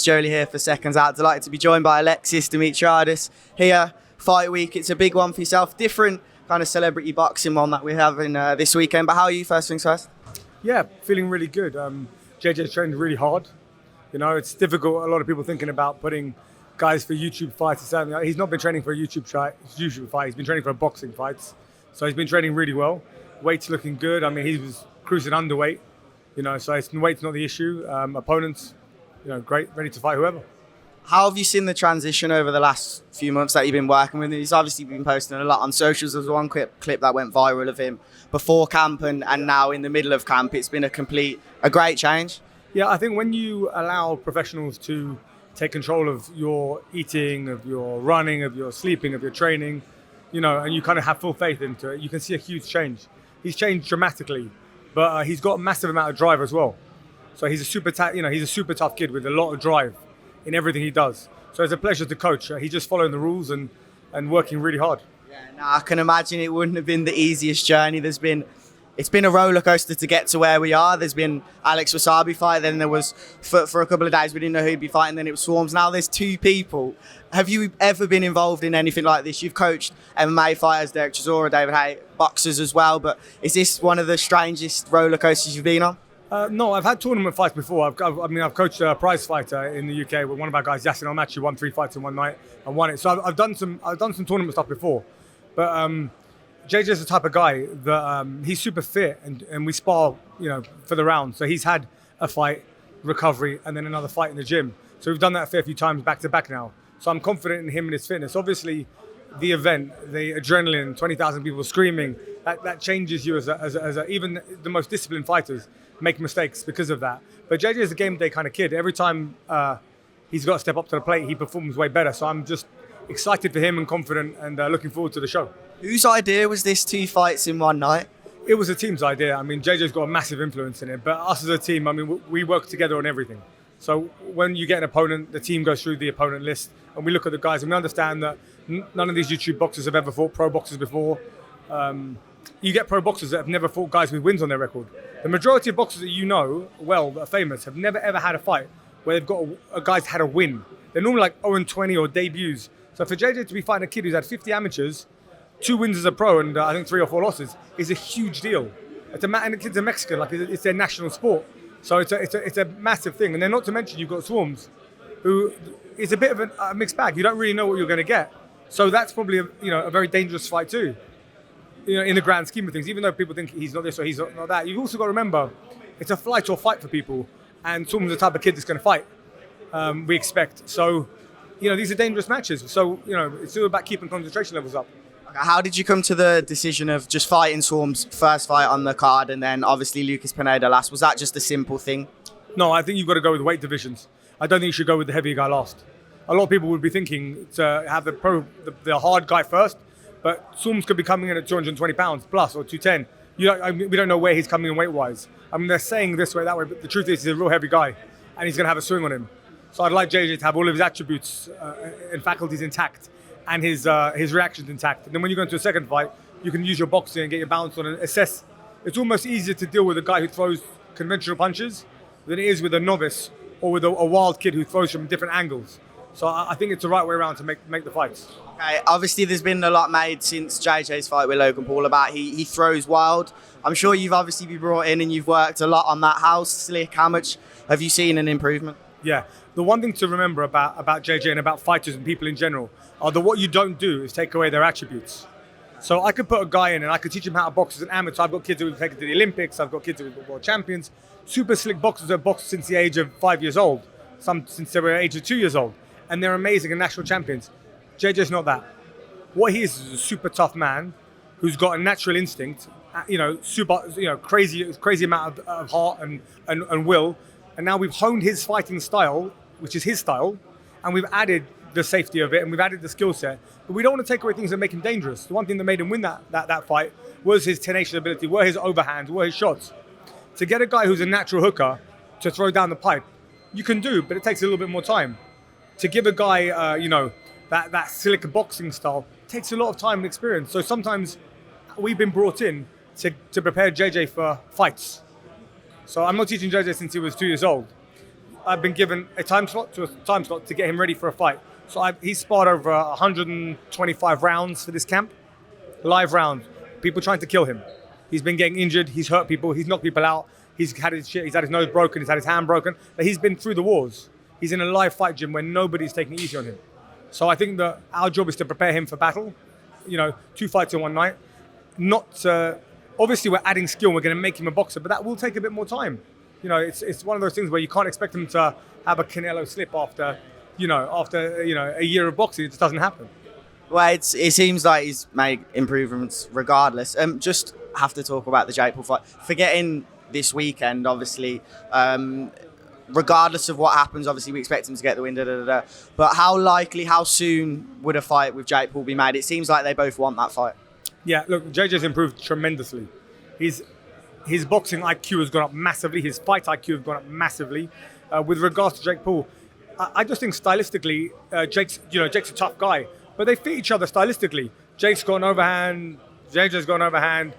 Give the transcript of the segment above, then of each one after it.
Joe Leigh here for SecondsOut. Delighted to be joined by Alexis Demetriades here. Fight week, it's a big one for yourself. Different kind of celebrity boxing one that we're having this weekend. But how are you, first things first? Yeah, feeling really good. JJ's trained really hard. You know, it's difficult. A lot of people thinking about putting guys for YouTube fights. He's not been training for a YouTube fight. He's been training for boxing fights. So he's been training really well. Weight's looking good. I mean, he was cruising underweight. You know, so weight's not the issue. Opponents, great, ready to fight whoever. How have you seen the transition over the last few months that you've been working with him? He's obviously been posting a lot on socials. There's one clip that went viral of him before camp and now in the middle of camp. It's been a great change. Yeah, I think when you allow professionals to take control of your eating, of your running, of your sleeping, of your training, and you kind of have full faith into it, you can see a huge change. He's changed dramatically, but he's got a massive amount of drive as well. So he's a super tough kid with a lot of drive in everything he does. So it's a pleasure to coach. He's just following the rules and working really hard. Yeah, no, I can imagine it wouldn't have been the easiest journey. It's been a roller coaster to get to where we are. There's been Alex Wasabi fight, then there was for a couple of days we didn't know who'd be fighting, then it was Swarms. Now there's two people. Have you ever been involved in anything like this? You've coached MMA fighters, Derek Chisora, David Hay, boxers as well, but is this one of the strangest roller coasters you've been on? No, I've had tournament fights before. I've coached a prize fighter in the UK with one of our guys, Yasin Almachi, won 3 fights in one night and won it. So I've done some tournament stuff before, but JJ's the type of guy that he's super fit and we spar, for the round. So he's had a fight, recovery, and then another fight in the gym. So we've done that a fair few times back to back now. So I'm confident in him and his fitness. Obviously, the event, the adrenaline, 20,000 people screaming, that changes you even the most disciplined fighters make mistakes because of that. But JJ is a game day kind of kid. Every time he's got to step up to the plate, he performs way better. So I'm just excited for him and confident and looking forward to the show. Whose idea was this 2 fights in one night? It was a team's idea. I mean, JJ's got a massive influence in it, but us as a team, I mean, we work together on everything. So when you get an opponent, the team goes through the opponent list and we look at the guys and we understand that none of these YouTube boxers have ever fought pro boxers before. You get pro boxers that have never fought guys with wins on their record. The majority of boxers that that are famous, have never ever had a fight where they've got a guy's had a win. They're normally like 0-20 or debuts. So for JJ to be fighting a kid who's had 50 amateurs, 2 wins as a pro and I think 3 or 4 losses is a huge deal. And the kid's a Mexican, like it's their national sport. So it's a massive thing. And then not to mention you've got Swarms, who is a bit of a mixed bag. You don't really know what you're going to get. So that's probably a very dangerous fight too. In the grand scheme of things, even though people think he's not this or he's not that, you've also got to remember it's a flight or fight for people. And Swarms is the type of kid that's going to fight. We expect. So, these are dangerous matches. So, it's all about keeping concentration levels up. How did you come to the decision of just fighting Swarms first fight on the card and then obviously Lucas Pineda last? Was that just a simple thing? No, I think you've got to go with weight divisions. I don't think you should go with the heavier guy last. A lot of people would be thinking to have the hard guy first, but Swarms could be coming in at 220 pounds plus or 210. We don't know where he's coming in weight-wise. I mean, they're saying this way, that way, but the truth is he's a real heavy guy and he's going to have a swing on him. So I'd like JJ to have all of his attributes and faculties intact and his reactions intact. And then when you go into a second fight, you can use your boxing and get your balance on and assess. It's almost easier to deal with a guy who throws conventional punches than it is with a novice or with a wild kid who throws from different angles. So I think it's the right way around to make the fights. Okay, obviously there's been a lot made since JJ's fight with Logan Paul about he throws wild. I'm sure you've obviously been brought in and you've worked a lot on that. How slick, how much have you seen an improvement? Yeah, the one thing to remember about JJ and about fighters and people in general are that what you don't do is take away their attributes. So I could put a guy in and I could teach him how to box as an amateur. I've got kids who have taken to the Olympics. I've got kids who are world champions. Super slick boxers who have boxed since the age of 5 years old. Some since they were the age of 2 years old. And they're amazing and national champions. JJ's not that. What he is a super tough man who's got a natural instinct, crazy amount of heart and will. And now we've honed his fighting style, which is his style, and we've added the safety of it and we've added the skill set. But we don't want to take away things that make him dangerous. The one thing that made him win that fight was his tenacious ability, were his overhands, were his shots. To get a guy who's a natural hooker to throw down the pipe, you can do, but it takes a little bit more time. To give a guy, that slick boxing style takes a lot of time and experience. So sometimes we've been brought in to prepare JJ for fights. So I'm not teaching JJ since he was 2 years old. I've been given a time slot to get him ready for a fight. So he's sparred over 125 rounds for this camp, live rounds. People trying to kill him. He's been getting injured. He's hurt people. He's knocked people out. He's had his nose broken. He's had his hand broken. But he's been through the wars. He's in a live fight gym where nobody's taking it easy on him. So I think that our job is to prepare him for battle. 2 fights in one night. Obviously, we're adding skill. We're going to make him a boxer, but that will take a bit more time. It's one of those things where you can't expect him to have a Canelo slip after a year of boxing. It just doesn't happen. Well, it seems like he's made improvements regardless. Just have to talk about the Jake Paul fight. Forgetting this weekend, obviously, regardless of what happens, obviously we expect him to get the win. But how soon would a fight with Jake Paul be made? It seems like they both want that fight. Yeah, look, JJ's improved tremendously. His boxing IQ has gone up massively. His fight IQ has gone up massively. With regards to Jake Paul, I just think stylistically, Jake's a tough guy, but they fit each other stylistically. Jake's got an overhand. JJ's got an overhand.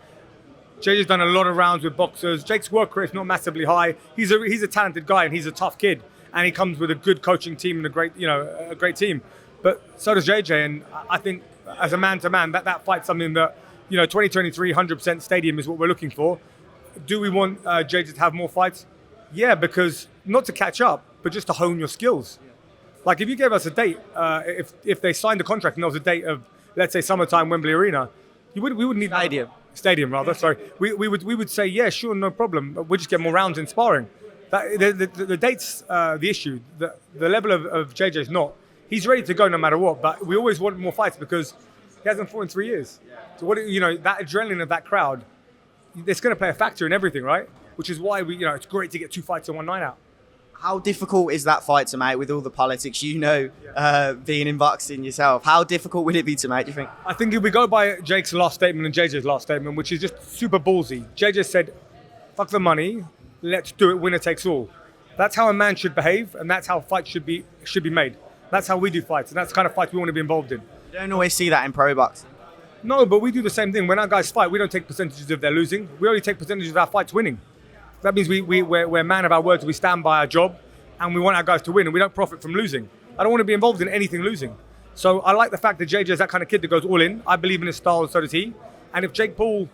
JJ's done a lot of rounds with boxers. Jake's work rate is not massively high. He's a talented guy and he's a tough kid, and he comes with a good coaching team and a great team. But so does JJ, and I think as a man-to-man, that fight's something that 2023 100% stadium is what we're looking for. Do we want JJ to have more fights? Yeah, because not to catch up, but just to hone your skills. Like if you gave us a date, if they signed a contract and there was a date of, let's say, summertime Wembley Arena, we would need stadium rather. Sorry, we would say yeah, sure, no problem. But we just get more rounds in sparring. The date's the issue. The level of JJ is not. He's ready to go no matter what. But we always want more fights because he hasn't fought in 3 years. So that adrenaline of that crowd, it's going to play a factor in everything, right? Which is why it's great to get 2 fights in one night out. How difficult is that fight to make with all the politics, being in boxing yourself? How difficult would it be to make, do you think? I think if we go by Jake's last statement and JJ's last statement, which is just super ballsy, JJ said, fuck the money, let's do it, winner takes all. That's how a man should behave, and that's how fights should be made. That's how we do fights, and that's the kind of fights we want to be involved in. You don't always see that in pro boxing. No, but we do the same thing. When our guys fight, we don't take percentages if they're losing. We only take percentages of our fights winning. That means we're man of our words. We stand by our job, and we want our guys to win, and we don't profit from losing. I don't want to be involved in anything losing. So I like the fact that JJ is that kind of kid that goes all in. I believe in his style, and so does he. And if Jake Paul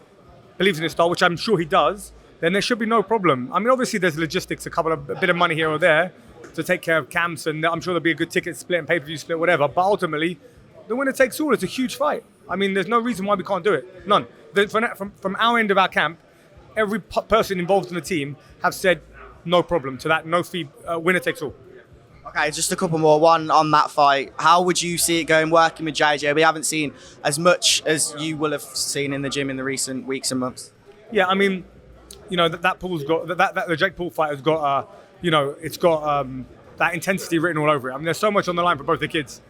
believes in his style, which I'm sure he does, then there should be no problem. I mean, obviously there's logistics, a bit of money here or there to take care of camps, and I'm sure there'll be a good ticket split and pay-per-view split, whatever. But ultimately, the winner takes all. It's a huge fight. I mean, there's no reason why we can't do it. None. From our end of our camp, every person involved in the team have said no problem to that, no fee, winner takes all. Okay, just a couple more. One on that fight. How would you see it going working with JJ? We haven't seen as much as you will have seen in the gym in the recent weeks and months. Yeah, I mean, that Paul's got the Jake Paul fight has got it's got that intensity written all over it. I mean, there's so much on the line for both the kids.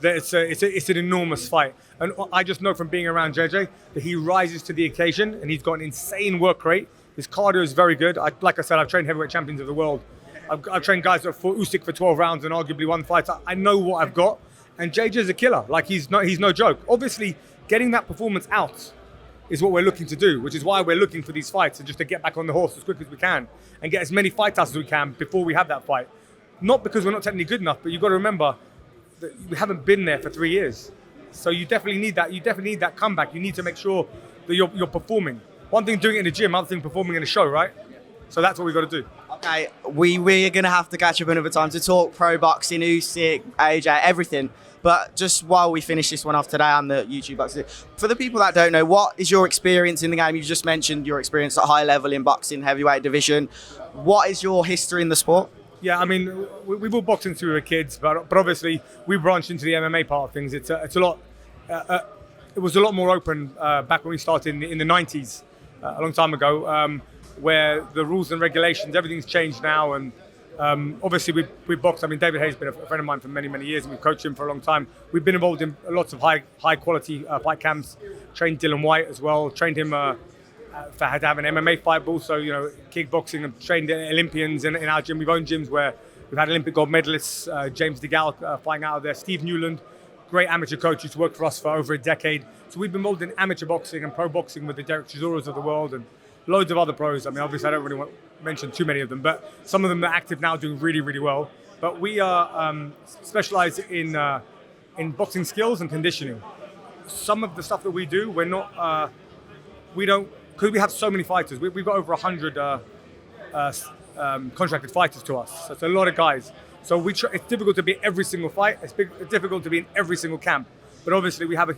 That it's an enormous fight, and I just know from being around JJ that he rises to the occasion, and he's got an insane work rate. His cardio is very good. Like I said, I've trained heavyweight champions of the world. I've trained guys that fought Usyk for 12 rounds and arguably won fights. I know what I've got, and JJ's a killer. Like he's no joke. Obviously, getting that performance out is what we're looking to do, which is why we're looking for these fights and just to get back on the horse as quick as we can and get as many fight outs as we can before we have that fight. Not because we're not technically good enough, but you've got to remember that we haven't been there for 3 years. So you definitely need that. You definitely need that comeback. You need to make sure that you're performing. One thing doing it in the gym, other thing performing in a show, right? So that's what we've got to do. Okay, we're going to have to catch up another time to talk pro boxing, Usyk, AJ, everything. But just while we finish this one off today on the YouTube boxing, for the people that don't know, what is your experience in the game? You just mentioned your experience at high level in boxing, heavyweight division. What is your history in the sport? Yeah, I mean, we've all boxed since we were kids, but obviously we branched into the MMA part of things. It's a lot. It was a lot more open back when we started in the 90s, a long time ago, where the rules and regulations, everything's changed now. And obviously we boxed. I mean, David Hayes has been a friend of mine for many, many years, and we've coached him for a long time. We've been involved in lots of high quality fight camps. Trained Dylan White as well. Trained him. Had to have an MMA fight, but also kickboxing, and trained Olympians in our gym. We've owned gyms where we've had Olympic gold medalists, James DeGale fighting out of there, Steve Newland, great amateur coach who's worked for us for over a decade. So we've been involved in amateur boxing and pro boxing with the Derek Chisoras of the world, and loads of other pros. I mean, obviously, I don't really want to mention too many of them, but some of them are active now, doing really, really well. But we are specialised in boxing skills and conditioning. Some of the stuff that we do, we don't, because we have so many fighters. We've got over 100 contracted fighters to us. So it's a lot of guys. So it's difficult to be in every single fight. It's difficult to be in every single camp. But obviously, we have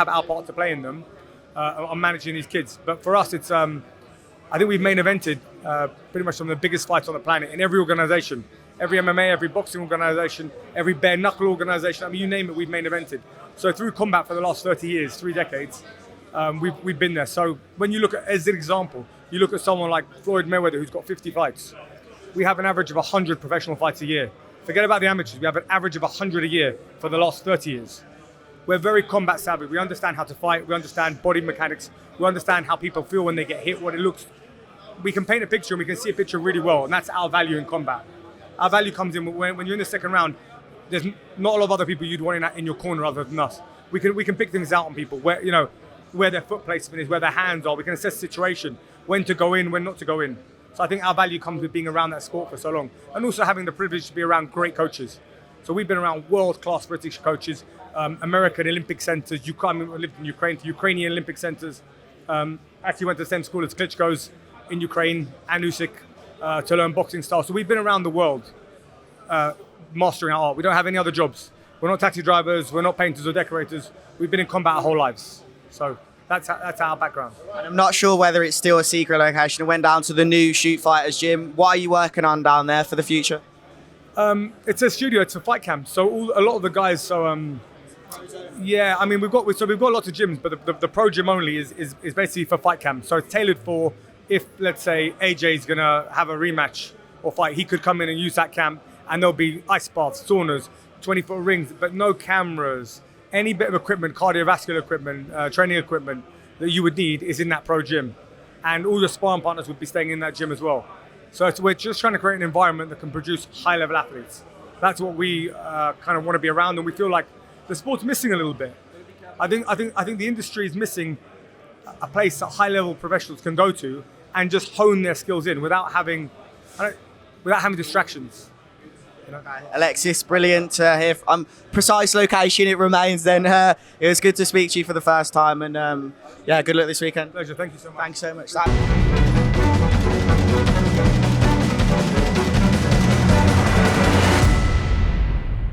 our part to play in them on managing these kids. But for us, it's I think we've main evented pretty much some of the biggest fights on the planet in every organisation. Every MMA, every boxing organisation, every bare knuckle organisation. I mean, you name it, we've main evented. So through combat for the last 30 years, 3 decades, we've been there. So when you look at, as an example, you look at someone like Floyd Mayweather, who's got 50 fights. We have an average of 100 professional fights a year. Forget about the amateurs. We have an average of 100 a year for the last 30 years. We're very combat savvy. We understand how to fight. We understand body mechanics. We understand how people feel when they get hit, what it looks. We can paint a picture and we can see a picture really well, and that's our value in combat. Our value comes in when you're in the second round. There's not a lot of other people you'd want in your corner other than us. We can pick things out on people where their foot placement is, where their hands are. We can assess the situation, when to go in, when not to go in. So I think our value comes with being around that sport for so long, and also having the privilege to be around great coaches. So we've been around world-class British coaches, American Olympic centers. I lived in Ukraine, Ukrainian Olympic centers. Actually went to the same school as Klitschko's in Ukraine and Usyk to learn boxing style. So we've been around the world mastering our art. We don't have any other jobs. We're not taxi drivers. We're not painters or decorators. We've been in combat our whole lives. So that's our background. And I'm not sure whether it's still a secret location. I went down to the new Shoot Fighters gym. What are you working on down there for the future? It's a studio. It's a fight camp. So a lot of the guys. So yeah, I mean we've got lots of gyms, but the pro gym only is basically for fight camp. So it's tailored for if, let's say, AJ's gonna have a rematch or fight, he could come in and use that camp, and there'll be ice baths, saunas, 20-foot rings, but no cameras. Any bit of equipment, cardiovascular equipment, training equipment that you would need is in that pro gym. And all your sparring partners would be staying in that gym as well. So we're just trying to create an environment that can produce high-level athletes. That's what we kind of want to be around, and we feel like the sport's missing a little bit. I think the industry is missing a place that high-level professionals can go to and just hone their skills in without having distractions. Okay. Alexis, brilliant to hear. Precise location it remains then. It was good to speak to you for the first time, and yeah, good luck this weekend. Pleasure, thank you so much. Thanks so much.